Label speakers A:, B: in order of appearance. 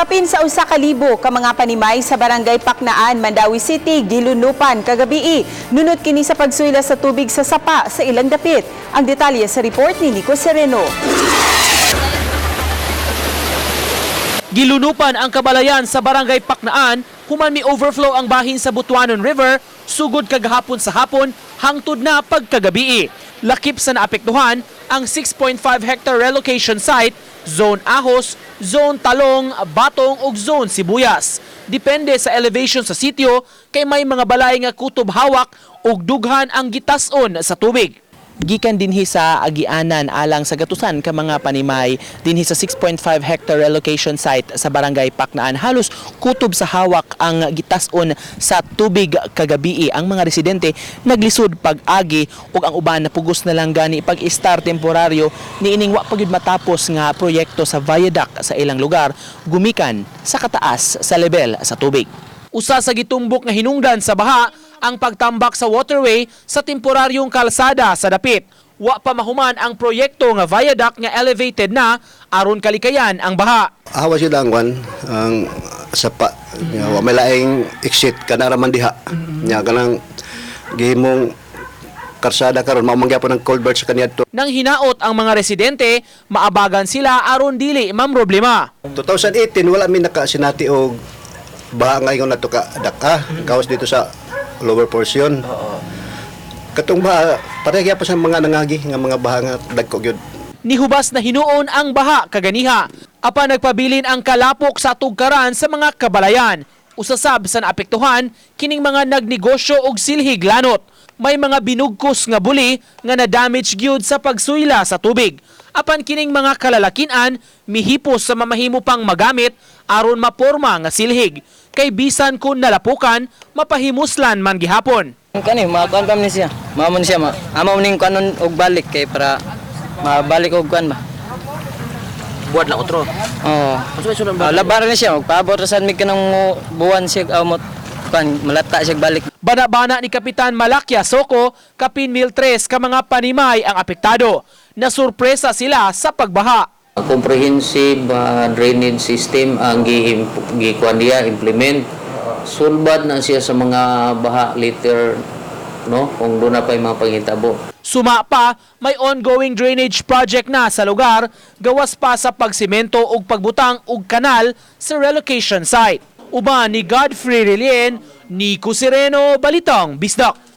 A: Kapin sa usa ka libo ka mga panimay sa barangay Paknaan, Mandawi City, gilunupan kagabi. Nunot kini sa pagsuyla sa tubig sa sapa sa ilang dapit. Ang detalye sa report ni Nico Sereno.
B: Gilunupan ang kabalayan sa barangay Paknaan human mi overflow ang bahin sa Butuanon River sugod kagahapon sa hapon hangtod na pagkagabi. Lakip sa naapektuhan ang 6.5 hectare relocation site, Zone Ahos, Zone Talong, Batong ug Zone Sibuyas. Depende sa elevation sa sitio kay may mga balay nga kutob hawak ug dughan ang gitason sa tubig. Gikan dinhi sa agianan alang sa gatusan ka mga panimay dinhi sa 6.5 hectare relocation site sa barangay Paknaan. Halos kutob sa hawak ang gitason sa tubig kagabi. Ang mga residente naglisod pag-agi ug ang uban napugos na lang gani pag-star temporaryo niining wa pagyud matapos nga proyekto sa viaduct sa ilang lugar gumikan sa kataas sa level sa tubig. Usa sa gitumbok nga hinungdan sa baha ang pagtambak sa waterway sa temporaryong kalsada sa dapit. Wa pa mahuman ang proyekto nga viaduct nga elevated na aron kalikayan ang baha.
C: Hawa sila ang sapa. Wa may laing exit kana raman diha. Nya kanang gihimong karsada karon mao mangyapon ang culvert sa kaniadto.
B: Nang hinaot ang mga residente, maabagan sila aron dili mamroblema.
C: 2018 wala mi nakasinati og baha ngayon nato ka daka kaos dito sa lower portion. Katong baha pareha pa sa mga nangagi nga mga baha nga dagko gyud.
B: Nihubas na hinuon ang baha kaganiha. Apan nagpabilin ang kalapok sa tugkaran sa mga kabalayan. Usasab sa naapektuhan kining mga nagnegosyo og silhig lanot. May mga binugkos nga buli nga na-damage gyud sa pagsuyla sa tubig. Apan kining mga kalalakinan mihipos sa mamahimo pang magamit aron maporma nga silhig. Kay bisan kun nalapukan, mapahimuslan man gihapon.
D: Kani makuan pa man siya. Mamon siya amaw ning kanon og balik kay para mabalik og kuan ba.
B: Buwad na otro.
D: Labaran na siya magpaabot sa mig kanang buwan siya amot kan malata siya balik.
B: Bana-bana ni Kapitan Malakya Soko, Kapin 1003 ka mga panimay ang apektado. Nasurpresa sila sa pagbaha.
E: Comprehensive drainage system ang gikuan niya implement. Sulbad na siya sa mga baha later, no, kung doon na pa yung mga panghitabo.
B: Suma pa, may ongoing drainage project na sa lugar, gawas pa sa pagsimento ug pagbutang og kanal sa relocation site. Uban ni Godfrey Relien, Nico Sereno, Balitang Bisdak.